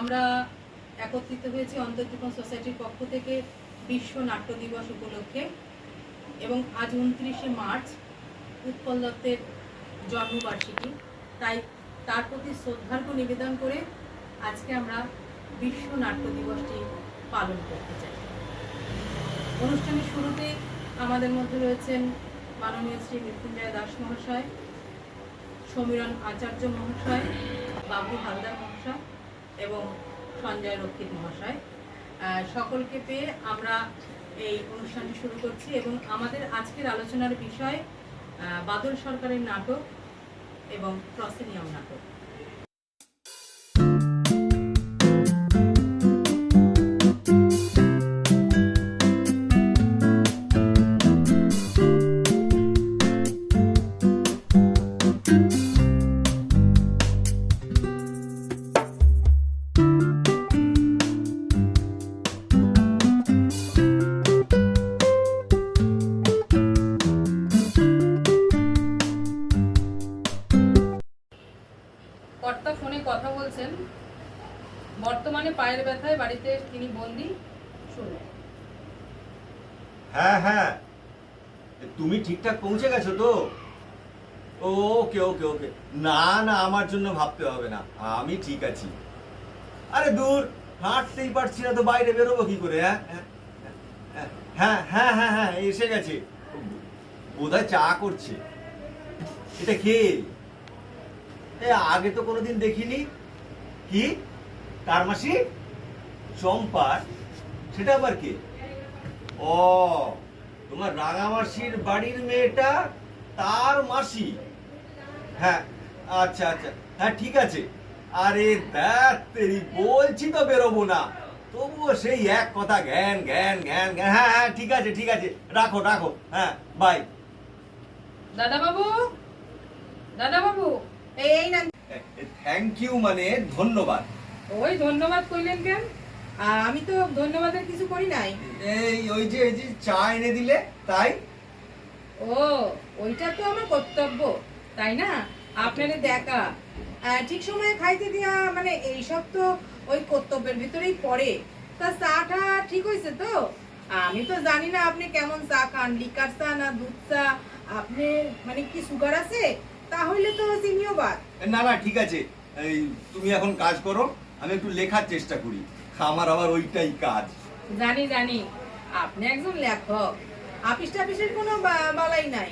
আমরা একত্রিত হয়েছি অন্তর্জীবন সোসাইটির পক্ষ থেকে বিশ্ব নাট্য দিবস উপলক্ষে এবং আজ 29শে মার্চ উৎপল দত্তের জন্মবার্ষিকী, তাই তার প্রতি শ্রদ্ধার্ঘ্য নিবেদন করে আজকে আমরা বিশ্ব নাট্য দিবসটি পালন করতে চাই। অনুষ্ঠানের শুরুতে আমাদের মধ্যে রয়েছেন মাননীয় শ্রী মৃত্যুঞ্জয় দাস মহাশয়, সমীরণ আচার্য মহাশয়, বাবু হালদার মহাশয় এবং সঞ্জয় রক্ষিত মহাশয়। সকলকে পেয়ে আমরা এই অনুষ্ঠানটি শুরু করছি এবং আমাদের আজকের আলোচনার বিষয় বাদল সরকারের নাটক এবং প্রসেনিয়াম নাটক। কর্তা ফোনে কথা বলছেন, বর্তমানে পায়ের ব্যথায় বাড়িতে তিনি বন্দী। শুনুন। হ্যাঁ হ্যাঁ, তুমি ঠিকঠাক পৌঁছে গেছো তো? ওকে ওকে ওকে, না না আমার জন্য ভাবতে হবে না, আমি ঠিক আছি। আরে দূর, হাঁটতেই পারছি না তো বাইরে বেরোবো কি করে? হ্যাঁ হ্যাঁ হ্যাঁ হ্যাঁ হ্যাঁ হ্যাঁ এসে গেছে, বোধহয় চা করছে। এটা কে? আগে তো কোনোদিন দেখিনি। কি কার মাসি? চম্পার? সেটা আবার কে? ও, তোমার রাঙা মাসির বাড়ির মেয়েটা, তার মাসি। হ্যাঁ আচ্ছা আচ্ছা, হ্যাঁ ঠিক আছে। আরে দেখ তেরি, বলছি তো বেরোবো না, তবুও সেই এক কথা, জ্ঞান জ্ঞান জ্ঞান জ্ঞান। হ্যাঁ হ্যাঁ ঠিক আছে ঠিক আছে, রাখো রাখো, হ্যাঁ বাই। দাদা বাবু, দাদা বাবু, এই না। থ্যাংক ইউ মানে ধন্যবাদ। ওই ধন্যবাদ কইলেন কেন? আমি তো ধন্যবাদের কিছু করি নাই। এই এই যে চা এনে দিলে তাই। ও, ওইটা তো আমার কর্তব্য, তাই না? আপনারে দেখা, ঠিক সময়ে খাইতে দিয়া, মানে এইসব তো ওই কর্তব্যের ভিতরেই পড়ে। তা চাটা ঠিক হয়েছে তো? আমি তো জানি না আপনি কেমন চা খান, লিকার চা না দুধ চা। আপনি মানে কি সুগার আছে? তাহলে তো চিনিও বাদ। না না ঠিক আছে, এই তুমি এখন কাজ করো, আমি একটু লেখার চেষ্টা করি, আমার আবার ওইটাই কাজ। জানি জানি, আপনি একজন লেখক, আপিস টাপিসের কোনো বালাই নাই।